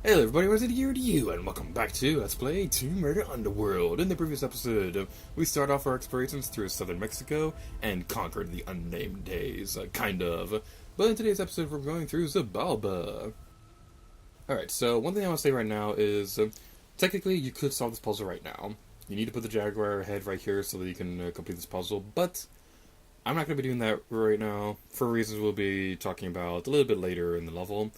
Hello everybody, what's it here to you, and welcome back to Let's Play Tomb Raider Underworld. In the previous episode, we start off our explorations through southern Mexico and conquered the unnamed days, kind of. But in today's episode, we're going through Xilbalba. Alright, so one thing I want to say right now is, technically you could solve this puzzle right now. You need to put the Jaguar head right here so that you can complete this puzzle, but I'm not going to be doing that right now, for reasons we'll be talking about a little bit later in the level.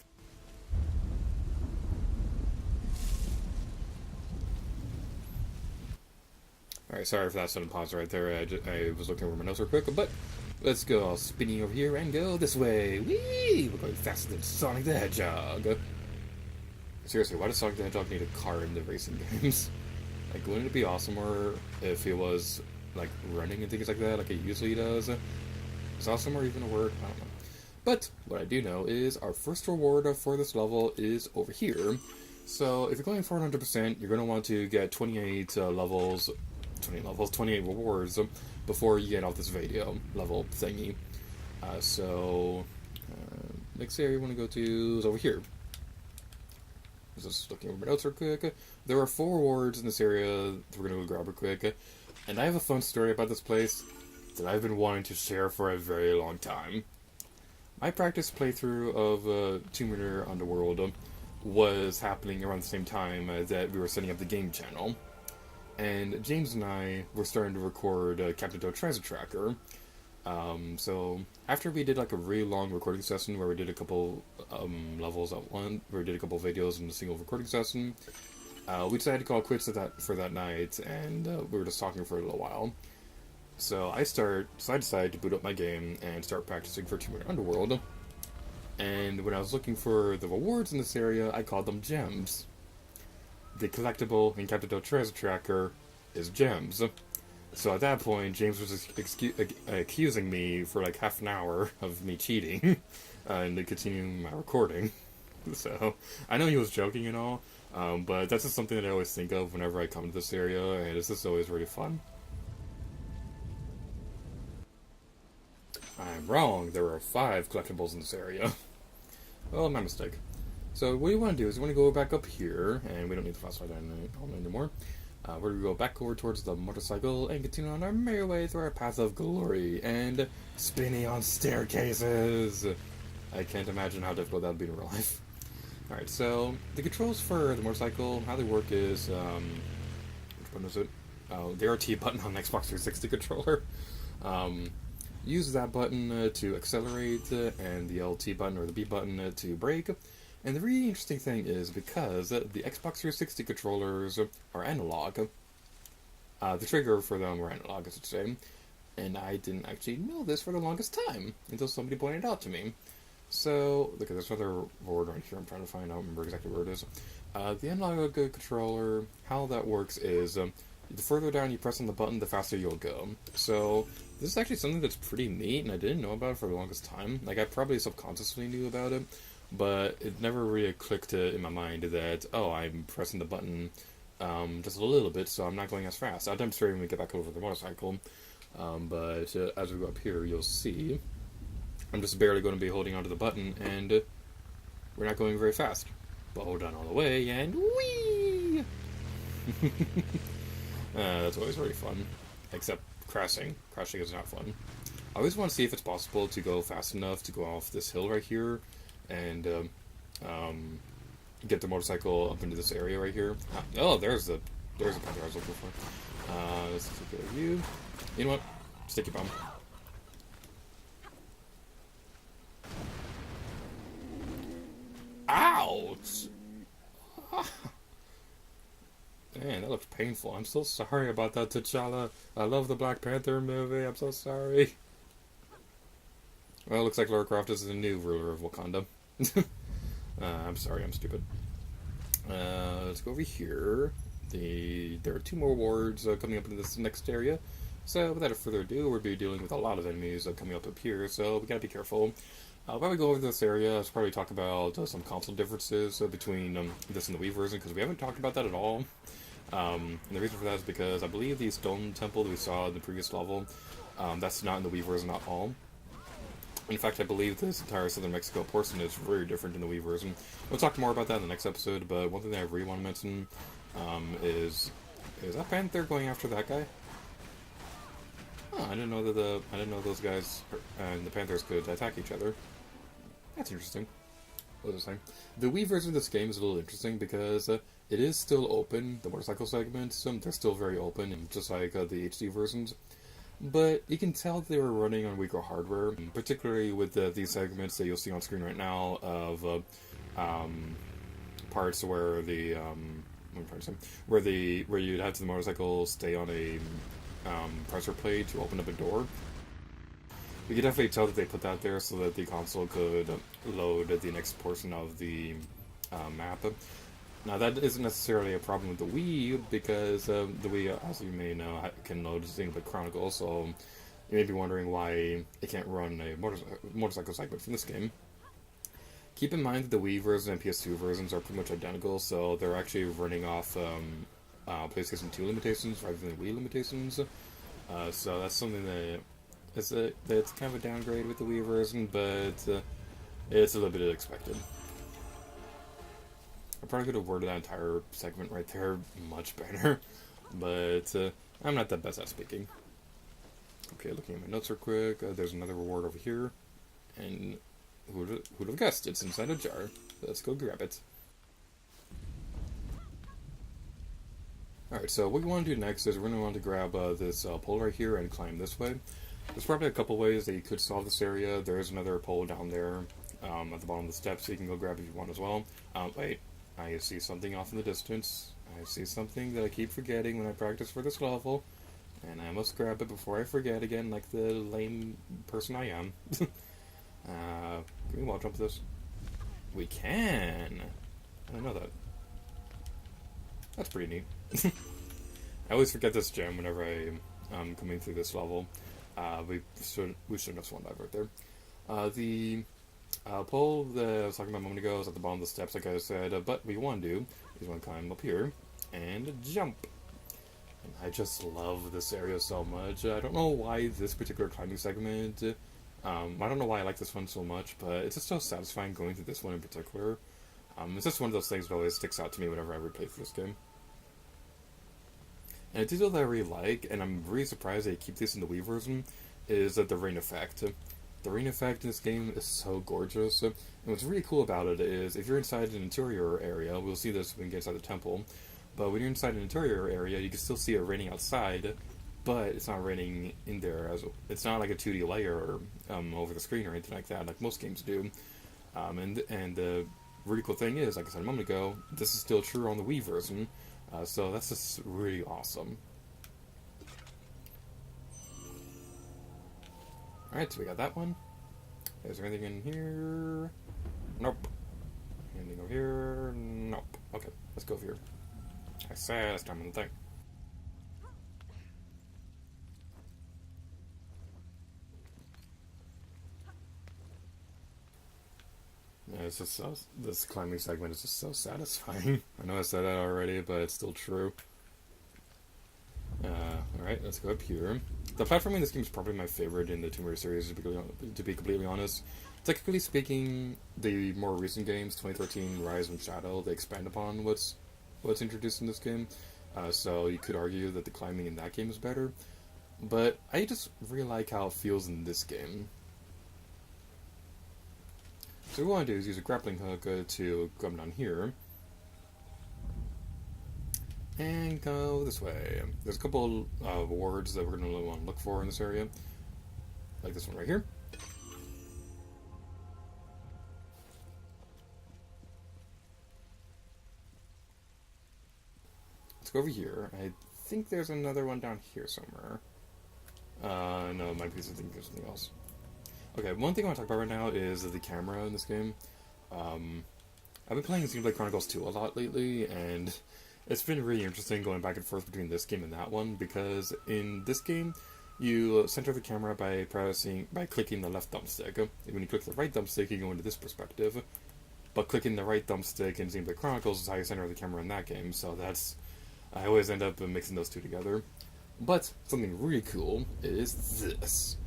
Alright, sorry for that sudden pause right there. I was looking over my notes real quick, but let's go all spinning over here and go this way. Whee! We're going faster than Sonic the Hedgehog. Seriously, why does Sonic the Hedgehog need a car in the racing games? Like, wouldn't it be awesomer if it was, like, running and things like that, like it usually does? Is awesomer even a word? I don't know. But, what I do know is our first reward for this level is over here. So, if you're going for 100%, you're going to want to get 28 levels, 28 rewards before you get off this video level thingy. Next area you want to go to is over here. Just looking over my notes real quick. There are 4 rewards in this area that we're going to go grab real quick. And I have a fun story about this place that I've been wanting to share for a very long time. My practice playthrough of Tomb Raider Underworld was happening around the same time that we were setting up the game channel. And James and I were starting to record Captain Toad Transit Tracker. So after we did like a really long recording session where we did a couple levels at one, where we did a couple videos in a single recording session, we decided to call it quits for that night, and we were just talking for a little while. So I decided to boot up my game and start practicing for Tomb Raider Underworld. And when I was looking for the rewards in this area, I called them gems. The collectible in Captain Toad Transit Tracker is gems. So at that point, James was accusing me for like half an hour of me cheating and continuing my recording. So I know he was joking and all, but that's just something that I always think of whenever I come to this area, and it's just always really fun. I'm wrong, there are 5 collectibles in this area. Well, my mistake. So what you want to do is you want to go back up here, and we don't need the flashlight anymore. We're going to go back over towards the motorcycle and continue on our merry way through our path of glory and spinning on staircases. I can't imagine how difficult that would be in real life. Alright, so the controls for the motorcycle, how they work is, which button is it? Oh, the RT button on the Xbox 360 controller. Use that button to accelerate, and the LT button or the B button to brake. And the really interesting thing is, because the Xbox 360 controllers are analog, the trigger for them were analog, I should say, and I didn't actually know this for the longest time, until somebody pointed it out to me. So, look at this other board right here, I'm trying to find out, remember exactly where it is. The analog controller, how that works is, the further down you press on the button, the faster you'll go. So, this is actually something that's pretty neat, and I didn't know about it for the longest time. Like, I probably subconsciously knew about it, but it never really clicked in my mind that, oh, I'm pressing the button just a little bit, so I'm not going as fast. I'll demonstrate when we get back over the motorcycle, but as we go up here, you'll see I'm just barely going to be holding onto the button, and we're not going very fast. But hold on all the way, and whee! That's always really fun, except crashing. Crashing is not fun. I always want to see if it's possible to go fast enough to go off this hill right here, and get the motorcycle up into this area right here. Oh, there's the panther I was looking for. Let's take a view. You know what? Sticky bomb. Ouch! Man, that looks painful. I'm so sorry about that, T'Challa. I love the Black Panther movie. I'm so sorry. Well, it looks like Lara Croft is the new ruler of Wakanda. I'm sorry, I'm stupid. Let's go over here. There are 2 more wards coming up into this next area. So, without further ado, we'll be dealing with a lot of enemies coming up here, so we gotta be careful. While we go over this area, let's probably talk about some console differences between this and the Wii version, because we haven't talked about that at all. And the reason for that is because I believe the stone temple that we saw in the previous level, that's not in the Wii version at all. In fact, I believe this entire southern Mexico portion is very different in the Wii version. We'll talk more about that in the next episode, but one thing that I really want to mention is that panther going after that guy? Oh, I didn't know that I didn't know those guys and the panthers could attack each other. That's interesting. What was I saying? The Wii version of this game is a little interesting because it is still open. The motorcycle segments, they're still very open, and just like the HD versions. But you can tell they were running on weaker hardware, particularly with these segments that you'll see on screen right now of parts where the I'm trying to say, where you'd have the motorcycle stay on a pressure plate to open up a door. You could definitely tell that they put that there so that the console could load the next portion of the map. Now, that isn't necessarily a problem with the Wii, because the Wii, as you may know, can load Xilbalba Chronicles, so you may be wondering why it can't run a motorcycle segment from this game. Keep in mind that the Wii version and PS2 versions are pretty much identical, so they're actually running off PlayStation 2 limitations rather than Wii limitations. So that's something that that's kind of a downgrade with the Wii version, but it's a little bit expected. I probably could have worded that entire segment right there much better, but I'm not the best at speaking. Okay, looking at my notes real quick, there's another reward over here, and who'd have guessed? It's inside a jar. Let's go grab it. Alright, so what we want to do next is we're going to want to grab this pole right here and climb this way. There's probably a couple ways that you could solve this area. There is another pole down there at the bottom of the steps, so you can go grab if you want as well. Wait, I see something off in the distance. I see something that I keep forgetting when I practice for this level, and I must grab it before I forget again, like the lame person I am. Can we wall jump this? We can! I didn't know that. That's pretty neat. I always forget this gem whenever I'm coming through this level. We shouldn't have swan dive right there. The pole that I was talking about a moment ago is at the bottom of the steps, like I said, but what we want to do is want to climb up here and jump. And I just love this area so much. I don't know why this particular climbing segment, I don't know why I like this one so much, but it's just so satisfying going through this one in particular. It's just one of those things that always sticks out to me whenever I replay through this game. And a detail that I really like, and I'm really surprised they keep this in the Wii version, is the rain effect. The rain effect in this game is so gorgeous, and what's really cool about it is, if you're inside an interior area, we'll see this when we get inside the temple, but when you're inside an interior area, you can still see it raining outside, but it's not raining in there. It's not like a 2D layer over the screen or anything like that, like most games do. And the really cool thing is, like I said a moment ago, this is still true on the Wii version. So that's just really awesome. Alright, so we got that one. Is there anything in here? Nope. Anything over here? Nope. Okay, let's go over here. I said let's climb on the thing. Yeah, it's just so, this climbing segment is just so satisfying. I know I said that already, but it's still true. Alright, let's go up here. The platforming in this game is probably my favorite in the Tomb Raider series, to be completely honest. Technically speaking, the more recent games, 2013, Rise and Shadow, they expand upon what's introduced in this game. So you could argue that the climbing in that game is better. But I just really like how it feels in this game. So what we want to do is use a grappling hook to come down here. And go this way. There's a couple of wards that we're going to want to look for in this area. Like this one right here. Let's go over here. I think there's another one down here somewhere. No, it might be something else. Okay, one thing I want to talk about right now is the camera in this game. I've been playing Xilbalba Chronicles 2 a lot lately, and it's been really interesting going back and forth between this game and that one, because in this game, you center the camera by clicking the left thumbstick. When you click the right thumbstick, you go into this perspective, but clicking the right thumbstick in Xilbalba Chronicles is how you center the camera in that game, so I always end up mixing those two together. But something really cool is this.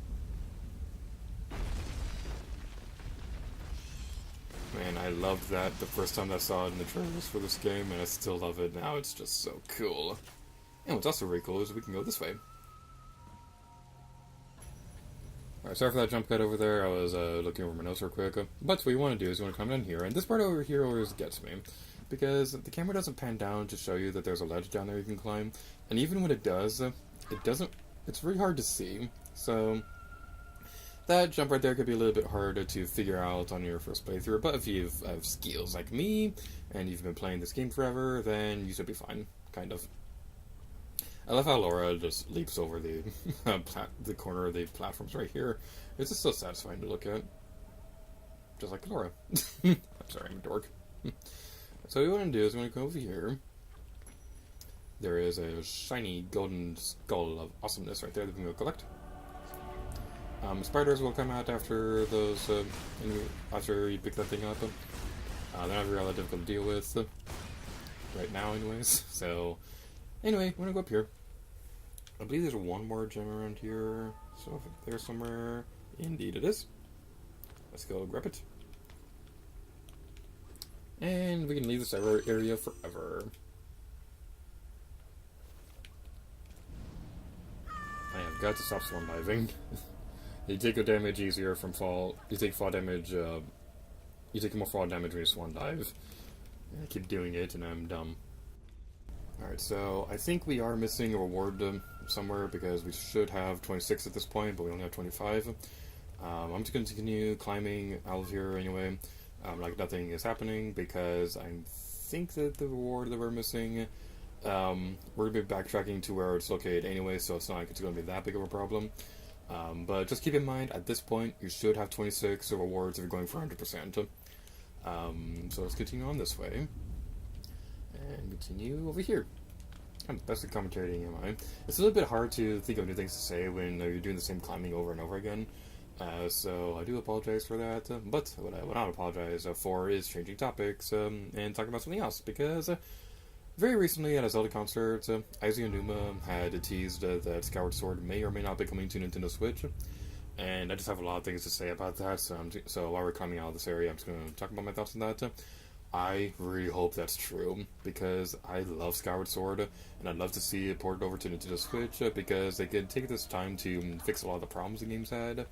Man, I loved that the first time I saw it in the trailers for this game, and I still love it now. It's just so cool. And what's also really cool is we can go this way. Alright, sorry for that jump cut over there. I was looking over my notes real quick. But what you want to do is you want to come down here, and this part over here always gets me. Because the camera doesn't pan down to show you that there's a ledge down there you can climb. And even when it does, it's really hard to see. So, that jump right there could be a little bit harder to figure out on your first playthrough. But if you have skills like me, and you've been playing this game forever, then you should be fine. Kind of. I love how Laura just leaps over the the corner of the platforms right here. It's just so satisfying to look at. Just like Laura. I'm sorry, I'm a dork. So what we want to do is we want to go over here. There is a shiny golden skull of awesomeness right there that we can go collect. Spiders will come out after those, after you pick that thing up. They're not really difficult to deal with right now anyways. So, anyway, we're going to go up here. I believe there's one more gem around here. So if there's somewhere, indeed it is. Let's go grab it. And we can leave this area forever. I have got to stop swan diving. You take a damage easier from fall. You take fall damage. You take more fall damage when you swan dive. And I keep doing it, and I'm dumb. Alright, so I think we are missing a reward somewhere because we should have 26 at this point, but we only have 25. I'm just going to continue climbing out of here anyway. Like nothing is happening because I think that the reward that we're missing, we're going to be backtracking to where it's located anyway, so it's not like it's going to be that big of a problem. But just keep in mind, at this point, you should have 26 rewards if you're going for 100%. So let's continue on this way. And continue over here. I'm the best at commentating, am I? It's a little bit hard to think of new things to say when you're doing the same climbing over and over again. So I do apologize for that. But what I will not apologize for is changing topics and talking about something else. Because very recently at a Zelda concert, Aizu Numa had teased that Skyward Sword may or may not be coming to Nintendo Switch. And I just have a lot of things to say about that. So while we're coming out of this area, I'm just going to talk about my thoughts on that. I really hope that's true, because I love Skyward Sword, and I'd love to see it ported over to Nintendo Switch, because they could take this time to fix a lot of the problems the game's had,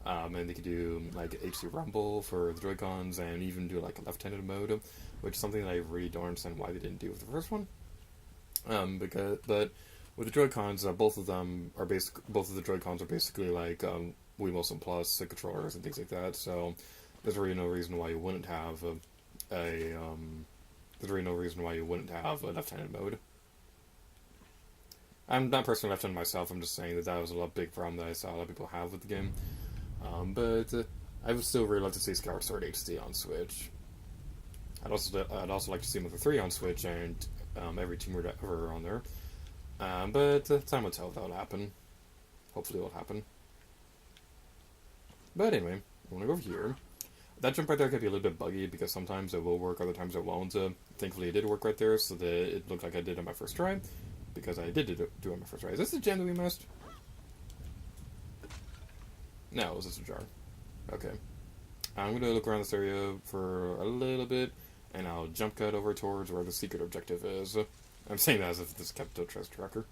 and they could do, like, HD Rumble for the Joy-Cons, and even do, like, a left-handed mode, which is something that I really don't understand why they didn't do with the first one. But with the Joy-Cons, both of the Joy-Cons are basically, like, Wiimote Plus controllers and things like that, so there's really no reason why you wouldn't have there's really no reason why you wouldn't have a left-handed mode. I'm not personally left-handed myself, I'm just saying that was a big problem that I saw a lot of people have with the game. But I would still really like to see Skyward Sword HD on Switch. I'd also like to see Mother 3 on Switch and every Tomb Raider ever on there. But time will tell if that'll happen. Hopefully it'll happen. But anyway, I want to go over here. That jump right there could be a little bit buggy because sometimes it will work, other times it won't. Thankfully it did work right there, so that it looked like I did on my first try. Because I did do it on my first try. Is this the gem that we missed? No, it was just a jar. Okay. I'm going to look around this area for a little bit, and I'll jump cut over towards where the secret objective is. I'm saying that as if this kept a treasure tracker.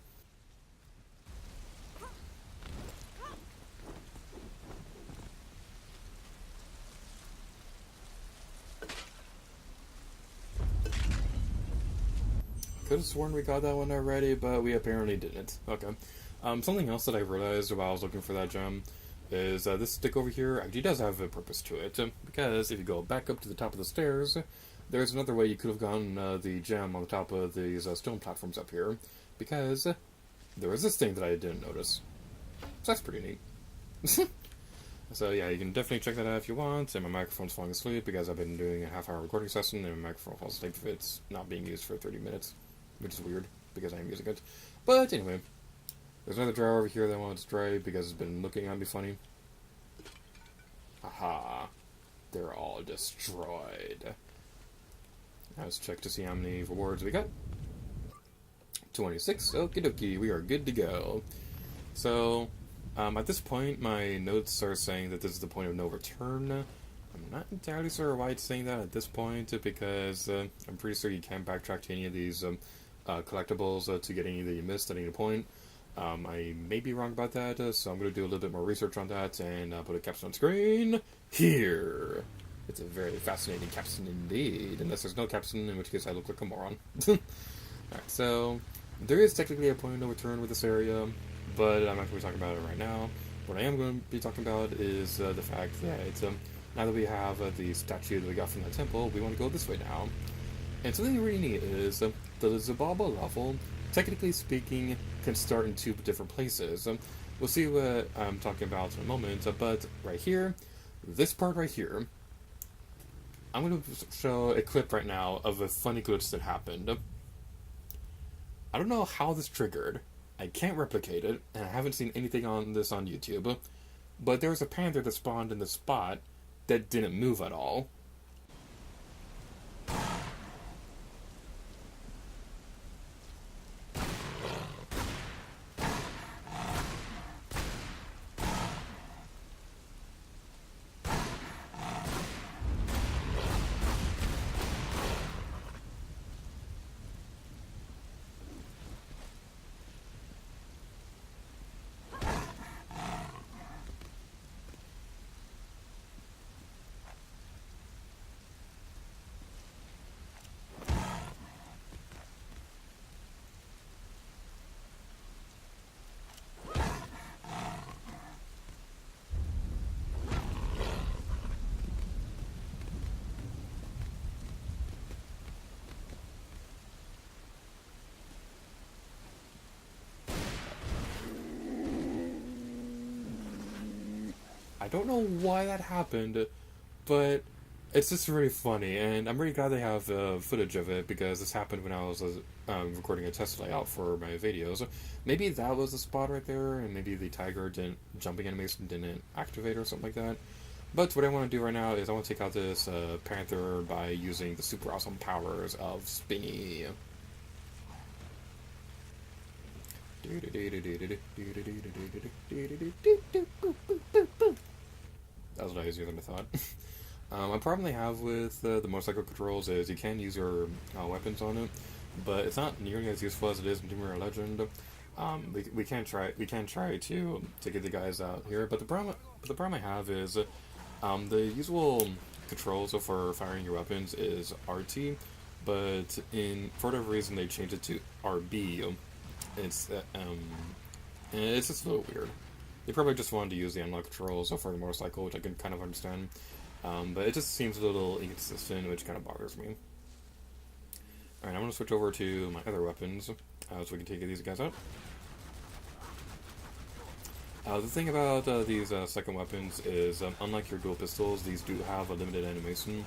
Could have sworn we got that one already, but we apparently didn't. Okay. Something else that I realized while I was looking for that gem is this stick over here actually does have a purpose to it. Because if you go back up to the top of the stairs, there's another way you could have gotten the gem on the top of these stone platforms up here. Because there was this thing that I didn't notice. So that's pretty neat. So yeah, you can definitely check that out if you want. And my microphone's falling asleep because I've been doing a half-hour recording session, and my microphone falls asleep if it's not being used for 30 minutes. Which is weird, because I'm using it. But anyway, there's another drawer over here that I want to destroy because it's been looking at me funny. Aha. They're all destroyed. Now let's check to see how many rewards we got. 26. Okie dokie, we are good to go. So, at this point, my notes are saying that this is the point of no return. I'm not entirely sure why it's saying that at this point, because I'm pretty sure you can't backtrack to any of these collectibles to get any that you missed at any point. I may be wrong about that, so I'm going to do a little bit more research on that and put a caption on screen here. It's a very fascinating caption indeed, unless there's no caption, in which case I look like a moron. Alright, so there is technically a point of no return with this area, but I'm not going to be talking about it right now. What I am going to be talking about is the fact that now that we have the statue that we got from the temple, we want to go this way now. And something really neat is the Xilbalba level, technically speaking, can start in two different places. We'll see what I'm talking about in a moment, but right here, this part right here, I'm going to show a clip right now of a funny glitch that happened. I don't know how this triggered. I can't replicate it, and I haven't seen anything on this on YouTube, but there was a panther that spawned in the spot that didn't move at all. I don't know why that happened, but it's just really funny, and I'm really glad they have footage of it, because this happened when I was recording a test layout for my videos. Maybe that was the spot right there, and maybe the tiger jumping animation didn't activate or something like that. But what I want to do right now is I want to take out this panther by using the super awesome powers of Spinny. That was a lot easier than I thought. A problem they have with the motorcycle controls is you can use your weapons on it, but it's not nearly as useful as it is in Doom Mirror Legend. We can try to get the guys out here, but the problem I have is the usual controls for firing your weapons is RT, but for whatever reason they changed it to RB. It's just a little weird. They probably just wanted to use the analog controls for the motorcycle, which I can kind of understand. But it just seems a little inconsistent, which kind of bothers me. Alright, I'm going to switch over to my other weapons, so we can take these guys out. The thing about these second weapons is, unlike your dual pistols, these do have a limited animation.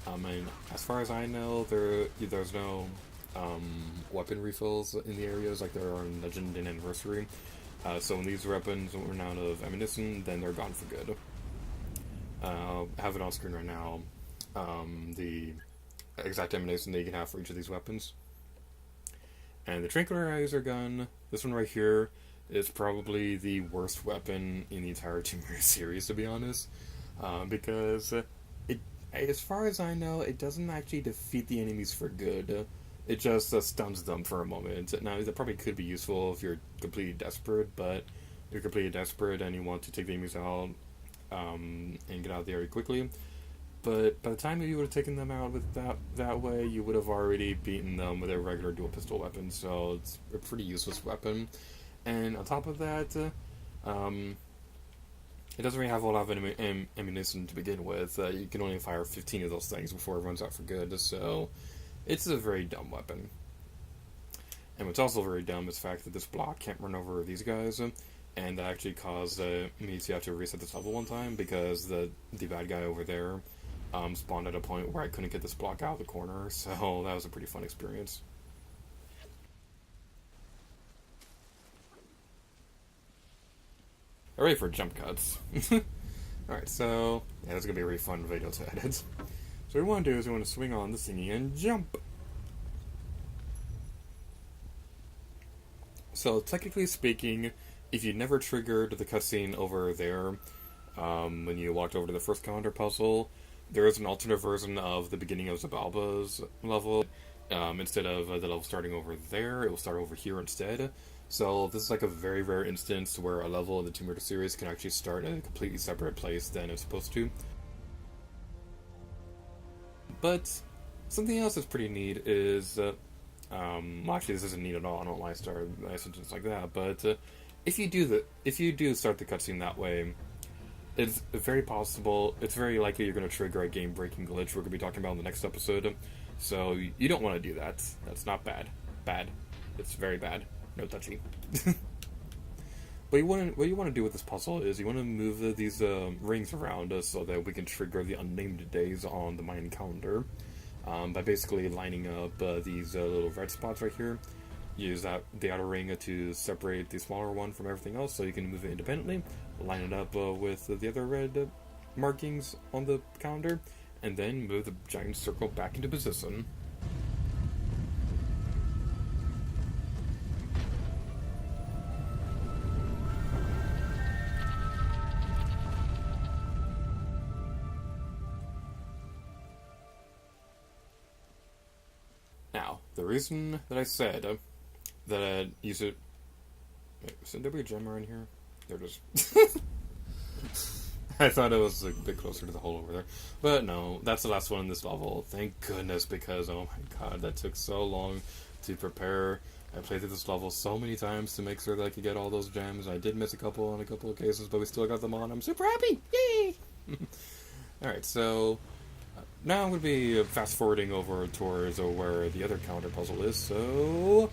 And as far as I know, there's no weapon refills in the areas like there are in Legend and Anniversary. So when these weapons run out of ammunition, then they're gone for good. I have it on screen right now, the exact ammunition that you can have for each of these weapons. And the tranquilizer gun, this one right here, is probably the worst weapon in the entire Tomb Raider series, to be honest. Because as far as I know, it doesn't actually defeat the enemies for good. It just stuns them for a moment. Now, that probably could be useful if you're completely desperate, but if you're completely desperate and you want to take the enemies out and get out of the area quickly. But by the time you would have taken them out with that way, you would have already beaten them with a regular dual pistol weapon, so it's a pretty useless weapon. And on top of that, it doesn't really have a lot of ammunition to begin with. You can only fire 15 of those things before it runs out for good, so it's a very dumb weapon. And what's also very dumb is the fact that this block can't run over these guys, and that actually caused me to have to reset this level one time, because the bad guy over there spawned at a point where I couldn't get this block out of the corner, so that was a pretty fun experience. Ready for jump cuts. Alright, so yeah, this is going to be a really fun video to edit. So what we want to do is we want to swing on the thingy and jump. So technically speaking, if you never triggered the cutscene over there, when you walked over to the first calendar puzzle, there is an alternate version of the beginning of Xilbalba's level. Instead of the level starting over there, it will start over here instead. So this is like a very rare instance where a level in the Tomb Raider series can actually start in a completely separate place than it's supposed to. But something else that's pretty neat is, well, actually, this isn't neat at all. I don't know why I started a sentence like that. But if you do start the cutscene that way, it's very possible. It's very likely you're going to trigger a game-breaking glitch we're going to be talking about in the next episode. So you don't want to do that. That's not bad. Bad. It's very bad. No touchy. What you want to do with this puzzle is you want to move these rings around so that we can trigger the unnamed days on the Mayan calendar by basically lining up these little red spots right here. Use the outer ring to separate the smaller one from everything else, so you can move it independently. Line it up with the other red markings on the calendar, and then move the giant circle back into position. Now, the reason that I said that you should... Wait, should there be a gem around here? There it is. I thought it was a bit closer to the hole over there. But no, that's the last one in this level. Thank goodness, because oh my god, that took so long to prepare. I played through this level so many times to make sure that I could get all those gems. I did miss a couple on a couple of cases, but we still got them all, and I'm super happy! Yay! Alright, so now I'm going to be fast-forwarding over towards where the other calendar puzzle is, so...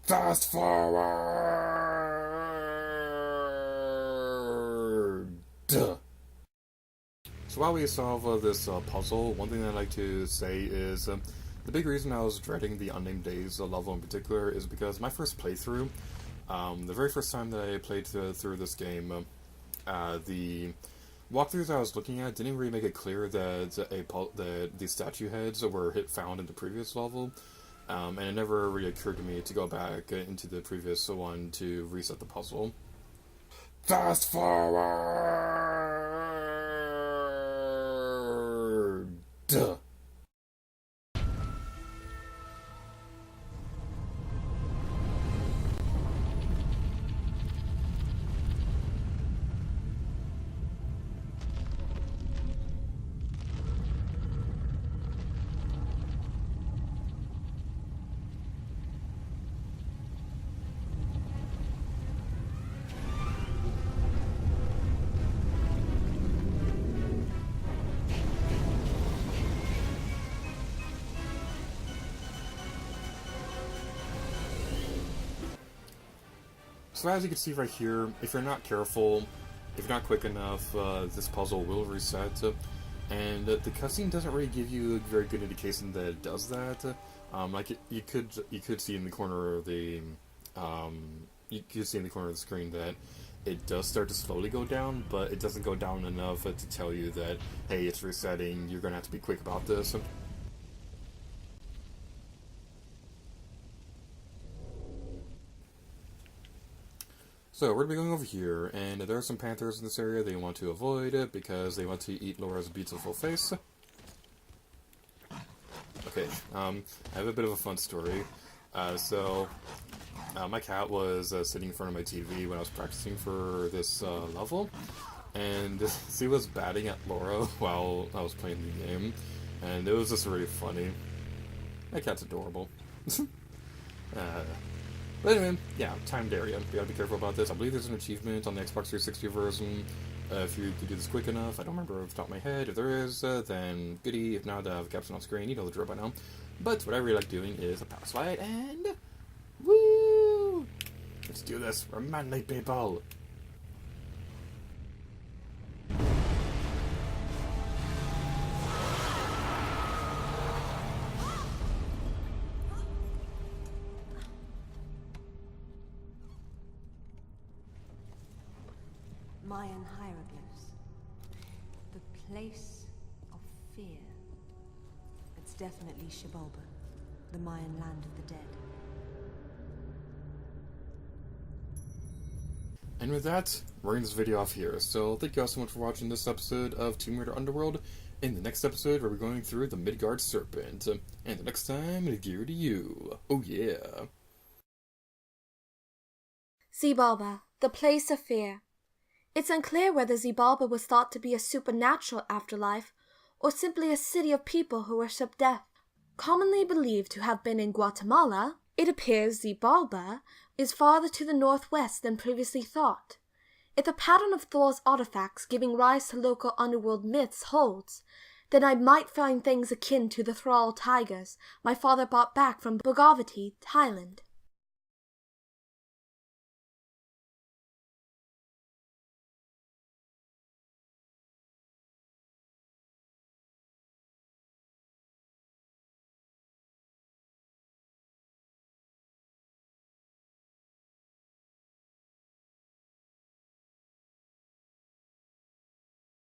Fast forward! Duh. So while we solve this puzzle, one thing I'd like to say is the big reason I was dreading the Unnamed Days level in particular is because my first playthrough, the very first time that I played through this game, the walkthroughs I was looking at didn't really make it clear that the statue heads were found in the previous level, and it never really occurred to me to go back into the previous one to reset the puzzle. Fast forward! Duh. So as you can see right here, if you're not careful, if you're not quick enough, this puzzle will reset, and the cutscene doesn't really give you a very good indication that it does that. You could see in the corner of the screen that it does start to slowly go down, but it doesn't go down enough to tell you that, hey, it's resetting. You're gonna have to be quick about this. So, we're going to be going over here, and there are some panthers in this area that you want to avoid because they want to eat Laura's beautiful face. Okay, I have a bit of a fun story. My cat was sitting in front of my TV when I was practicing for this level, and she was batting at Laura while I was playing the game, and it was just really funny. My cat's adorable. But anyway, yeah, timed area. You gotta be careful about this. I believe there's an achievement on the Xbox 360 version. If you could do this quick enough, I don't remember off the top of my head. If there is, then goody. If not, I have a caption on screen. You know the drill by now. But what I really like doing is a power slide, and woo! Let's do this. We're manly people. Mayan hieroglyphs. The place of fear. It's definitely Xilbalba, the Mayan land of the dead. And with that, we're ending this video off here. So thank you all so much for watching this episode of Tomb Raider Underworld, In the next episode, we're going through the Midgard Serpent. And the next time, it'll gear to you. Oh yeah. Xilbalba, the place of fear. It's unclear whether Xilbalba was thought to be a supernatural afterlife or simply a city of people who worship death. Commonly believed to have been in Guatemala, it appears Xilbalba is farther to the northwest than previously thought. If the pattern of Thor's artifacts giving rise to local underworld myths holds, then I might find things akin to the thrall tigers my father brought back from Bogavati, Thailand.